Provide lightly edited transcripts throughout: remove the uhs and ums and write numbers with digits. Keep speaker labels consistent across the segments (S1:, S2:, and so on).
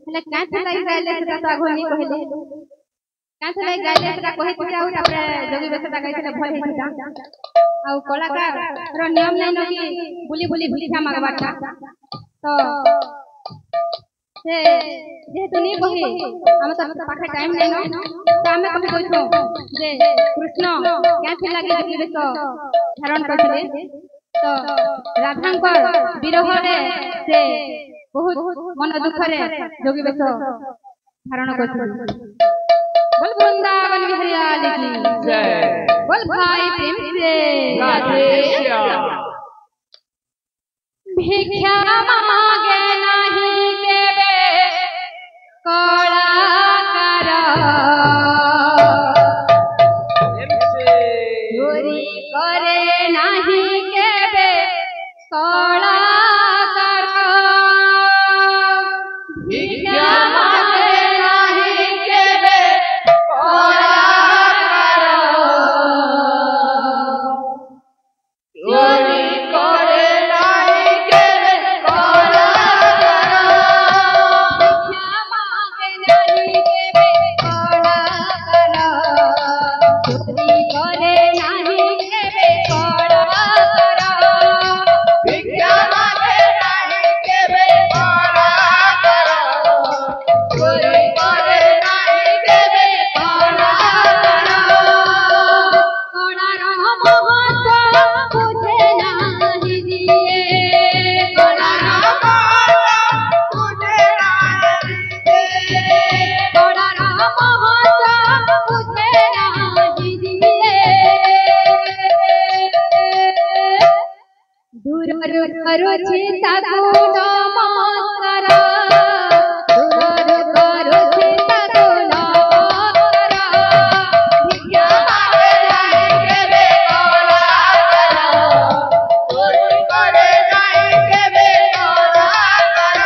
S1: हेले काथे लागि गाइले सेटा तो आगो नहीं कहले काथे लागि गाइले सेटा कहि दिया और तापर जोगी बेसटा गाइले भल हेता आ कलाकार रो नियम नै न कि बुली बुली भिक्षा मागबाटा तो से जेहेतु नहीं कही हम तो पाखे टाइम नहीं न तो हमें कभी कहछो जे कृष्ण काथे लागि जोगी बेस धारण करथिले तो राधांकर विरह रे से बहुत मन दुख रे जोगी बेस धारण करथिले बोल वृंदावन बिहारी लाल की जय बोल भाई प्रेम से राधे श्याम भिक्षा मांगे नहीं केबे कलाकार चोरी करे नहीं केबे कलाकार भिक्षा मांगे नहीं केबे कलाकार चोरी करे नहीं केबे कलाकार भिक्षा मांगे नहीं केबे कलाकार चोरी करे नहीं केबे कलाकार भिक्षा मांगे नहीं केबे कलाकार चोरी करे नहीं केबे कलाकार कलार महत्व बुझे नहीं दिए कलार महत्व बुझे नहीं दिए कलार महत्व बुझे नहीं दिए दूर करो चिंता को नमस्कार दूर करो चिंता को नमस्कार भिक्षा मांगे नहीं केबे कलाकार चोरी करे नहीं केबे कलाकार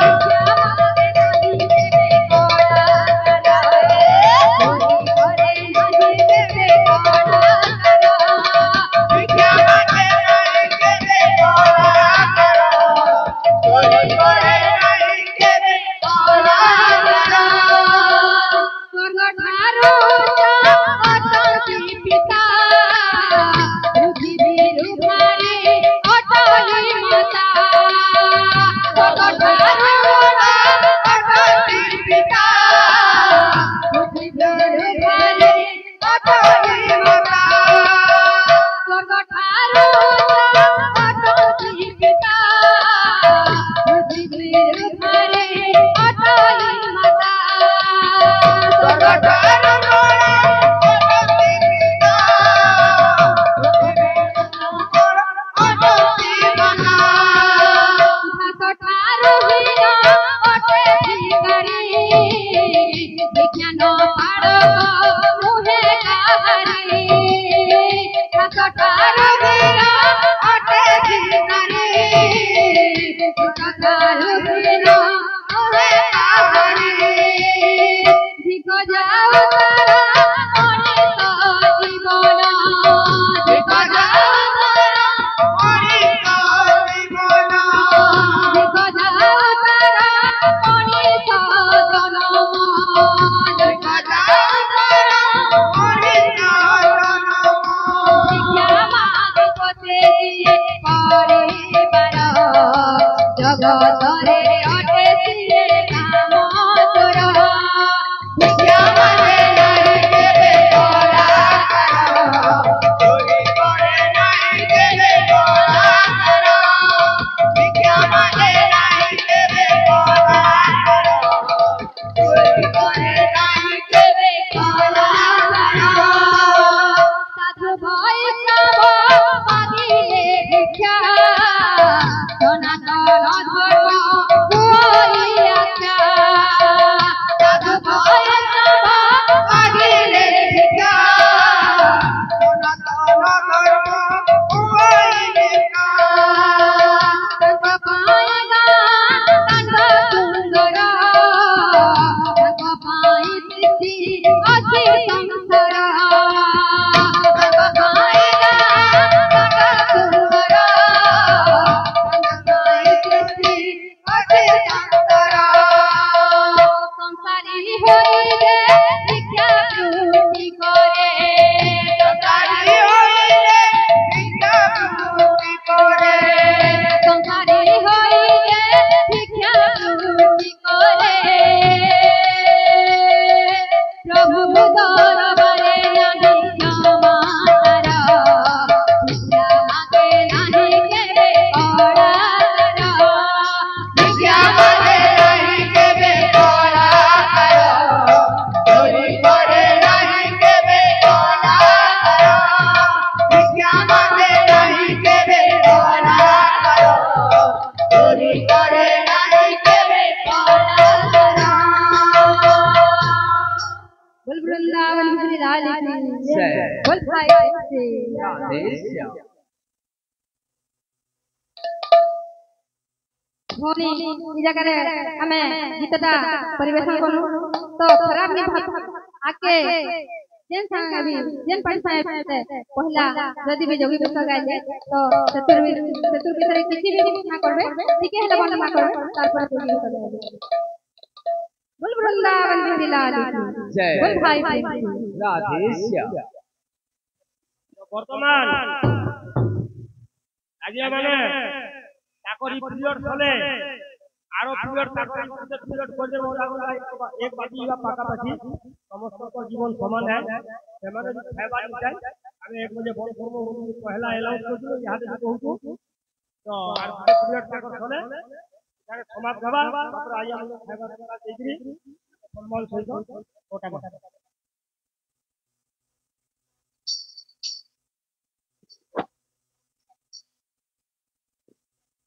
S1: भिक्षा मांगे नहीं केबे कलाकार चोरी करे नहीं केबे कलाकार भिक्षा मांगे नहीं केबे कलाकार लाल की
S2: जय।
S1: बोल भाई से
S2: राधे श्याम।
S1: भोनी ई जगह हमें गीतटा परिवेशन करू तो खराब नहीं आके जेन संग अभी जेन पैसा पहला यदि भी जोगी पुस्तक गाइले तो चतुर विषय किसी भी ना करबे ठीक है बन ना करबे तार पर जोगी पुस्तक गाइले बोल वृंदावन बिहारी लाल की
S2: जय।
S1: बोल भाई
S2: राधे श्याम।
S3: वर्तमान आज माने चाकरी पीरियड चले आरो पीरियड चाकरी पीरियड कोजे मोरा एक बाजी बा पाका पाछी समस्त को जीवन समान है सेमाने जो खाइबा चाहे हम एक बजे बंद करबो पहला अलाउंस करछु यहां से कहू तो आर पीरियड चाकर चले तारे समाज गवा मात्र आइया हम खाइबा करा देकरी सम्मान सहित ओटा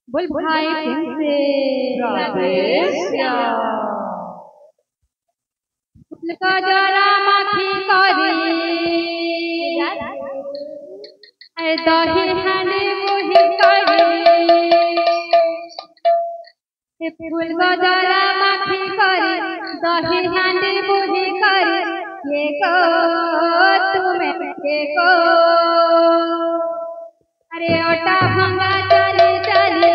S1: बोल भाई से
S2: राधे श्याम।
S1: का जरा माखी करी ए दही हांडी मुही करी ए फूल का जरा माखी करी दही हांडी मुही करी ये को तुम्हें ये को अरे ओटा भंगा चली चली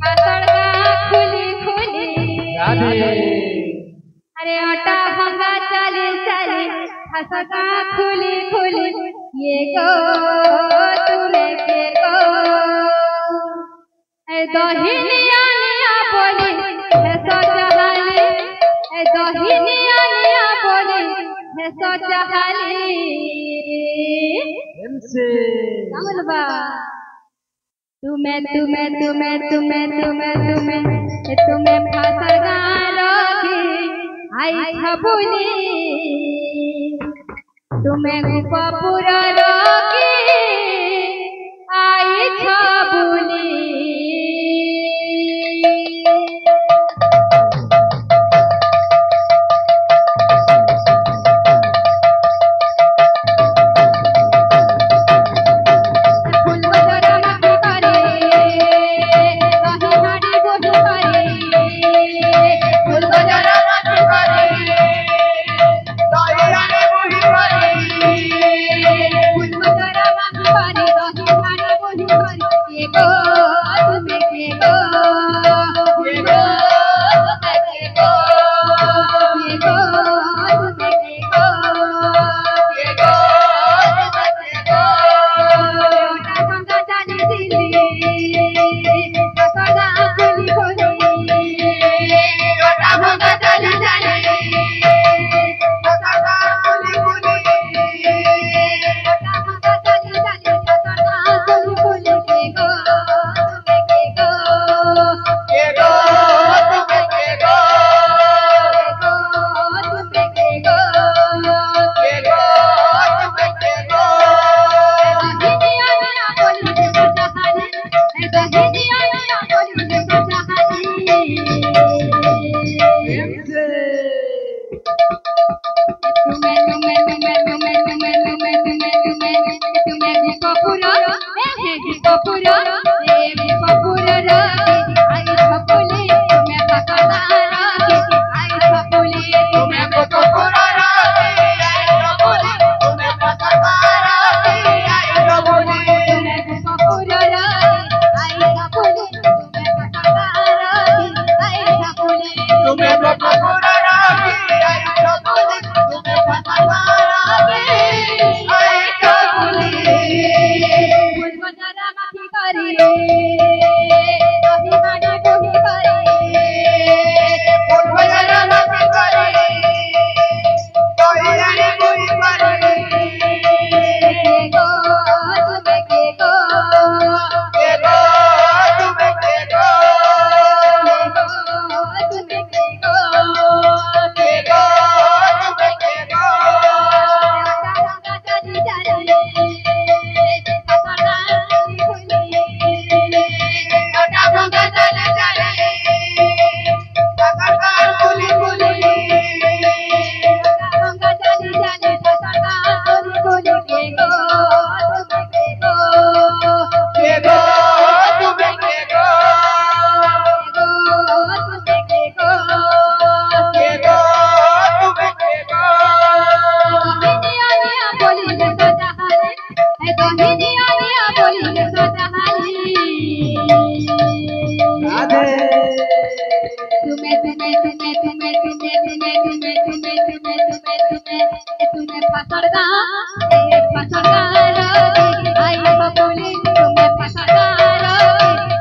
S1: सड़का खुली खुली अरे ओटा भंगा चली चली सड़का खुली खुली ये को तुम्हें के को दही निया निया बोली है सोचहाली दही निया निया बोली है सोचहाली
S2: हमसे
S1: बोलबा तुम्हें फांसा गालोगी आई छबुली तुम्हें गोपपुर रोगी आई छबुली go तुम्हें तुम्हें तुम्हें तुम्हें तुम्हें तुम्हें तुम्हें तुम्हें तुम्हें तुम्हें तुम्हें पसंदा पसंदा आई बबुली तुम्हें पसंदा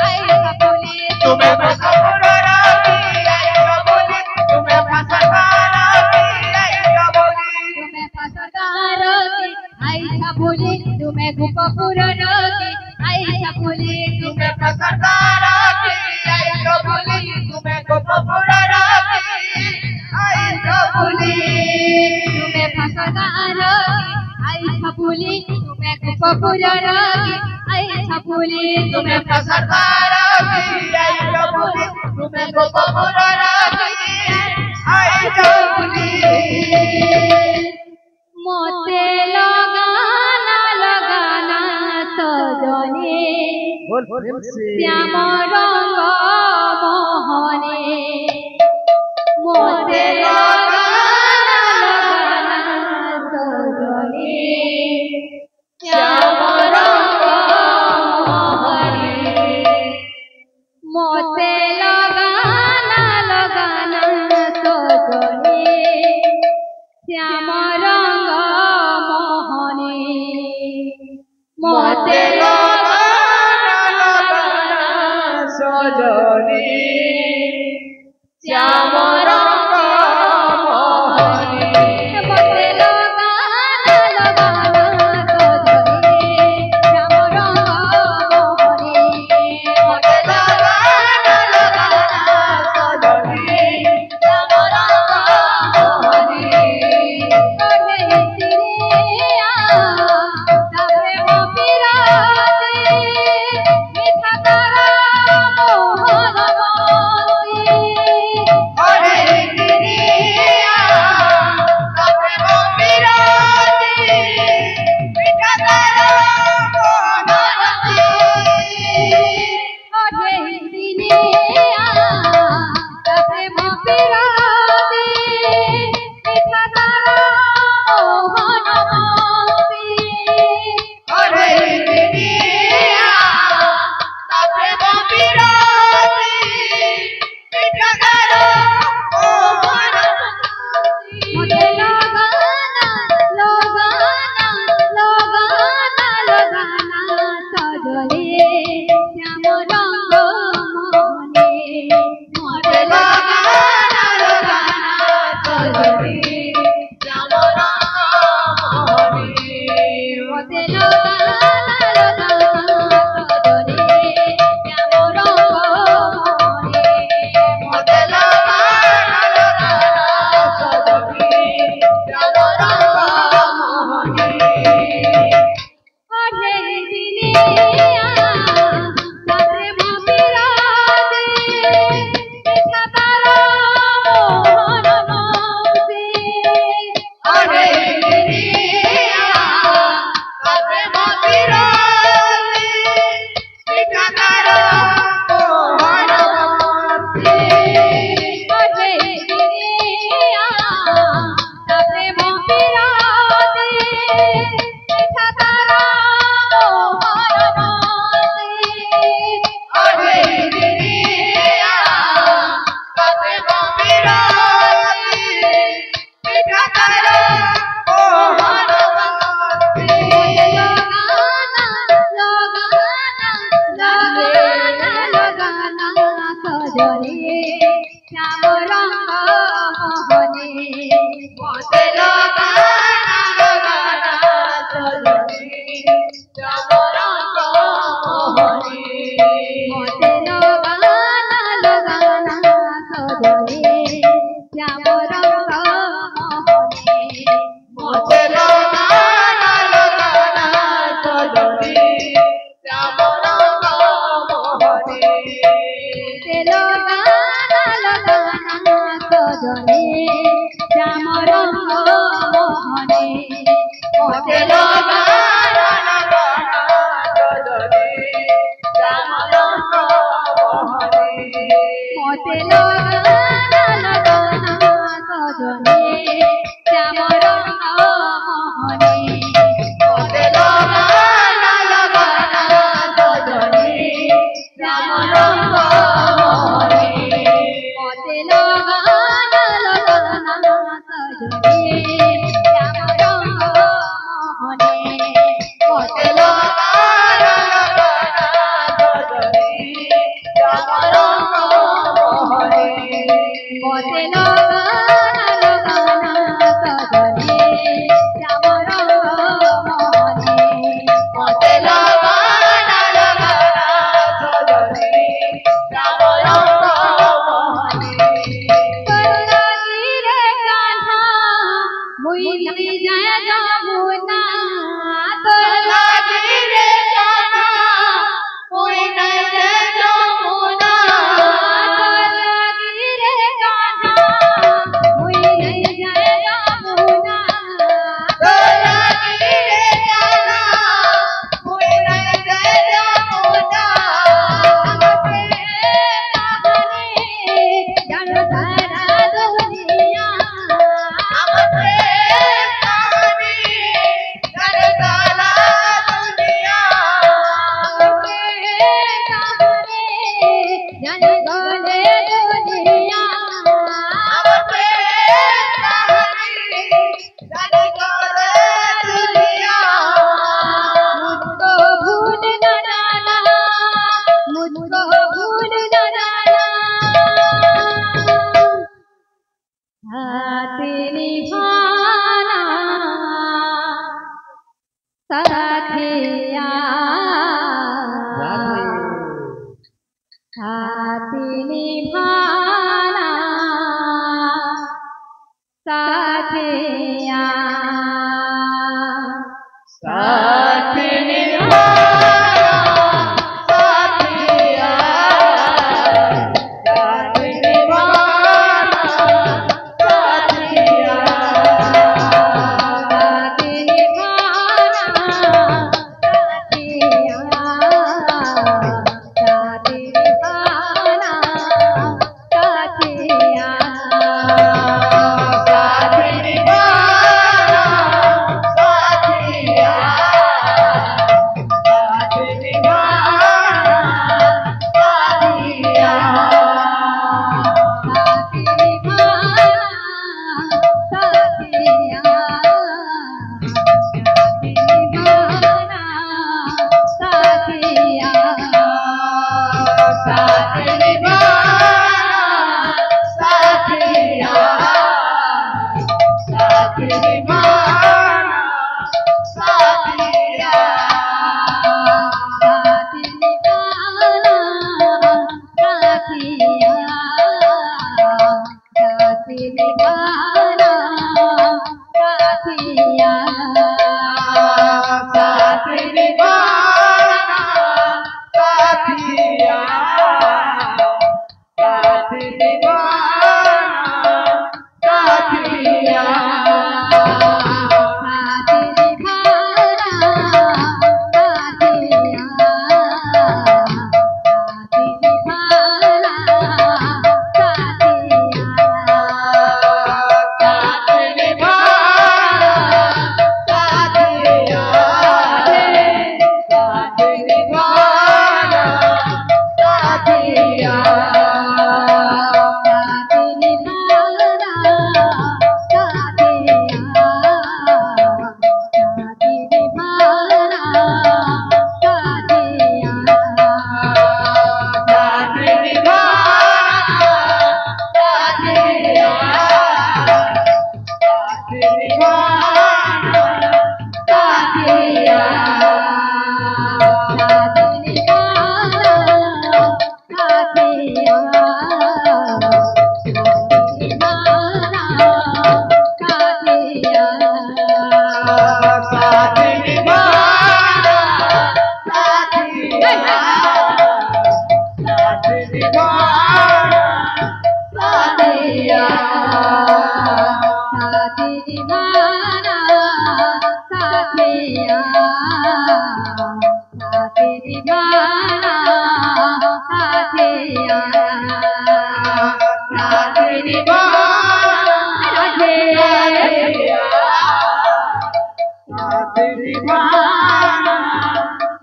S1: आई बबुली
S4: तुम्हें पसंदा आई बबुली तुम्हें पसंदा
S1: तुम्हें पसंदा आई बबुली तुम्हें गोपपुर आई बबुली
S4: तुम्हें पसंदा आई बबुली तुम्हें गोपपुर आई बबुली
S1: तुम्हें पसंदा आई बबुली तुम्हें गोपपुर आई बबुली
S4: तुम्हें पसंदा आई बबुली तुम्हें गोपपुर आई बबुली
S1: मोते लगाना लगाना सजने श्याम रंग मोहने मोते लगाना लगाना सजने श्याम रंग मोहने मोते लगाना लगाना सजने श्याम रंग मोहने मोते
S4: सजनी श्याम रंग मोहनी
S1: मोते लगाना लगाना सजने श्याम रंग मोहने
S4: मोते लगाना लगाना सजनी श्याम रंग मोहनी
S1: श्याम रंग मोहने मते लगाना सजनी श्याम रंग मोहनी
S4: मते लगाना सजनी श्याम रंग मोहनी
S1: करुणा गिरे कान्हा मुई जाय जमुना
S4: करुणा गिरे कान्हा मुई जाय जमुना
S1: करुणा गिरे कान्हा मुई जाय जमुना
S4: करुणा गिरे कान्हा मुई जाय जमुना
S1: जन सारा दुनिया
S4: हमसे कहानी करताला दुनिया
S1: जन गोले दुनिया
S4: हमसे कहानी करताला दुनिया
S1: मुझको भूल न जाना मुझको भूल न जाना साथ निभाना साथिया साथ निभाना साथिया
S4: साथ निभाना साथिया साथ निभाना साथिया
S1: साथ निभाना साथिया साथ निभाना साथिया
S4: साथ निभाना साथिया साथ निभाना साथिया
S1: साथ निभाना साथिया
S4: साथ निभाना साथिया साथ निभाना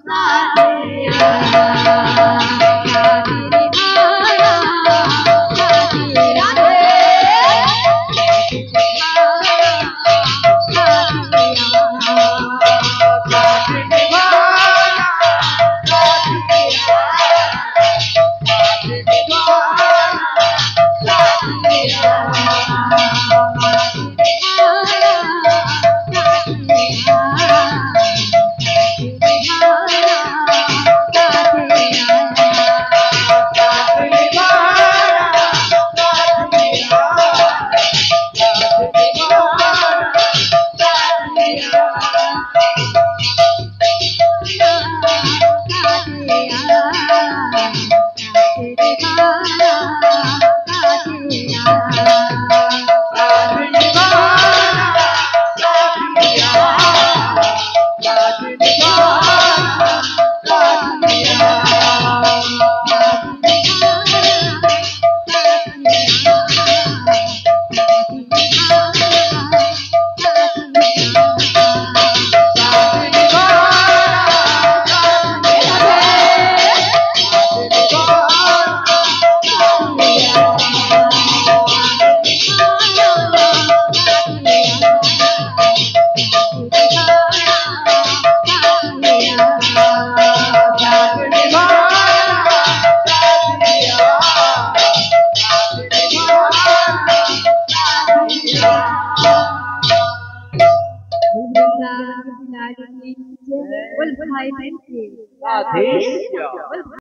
S4: साथिया साथ निभाना साथिया साथ निभाना साथिया साथ साथिया
S1: भाई बहन की
S2: राधे श्याम।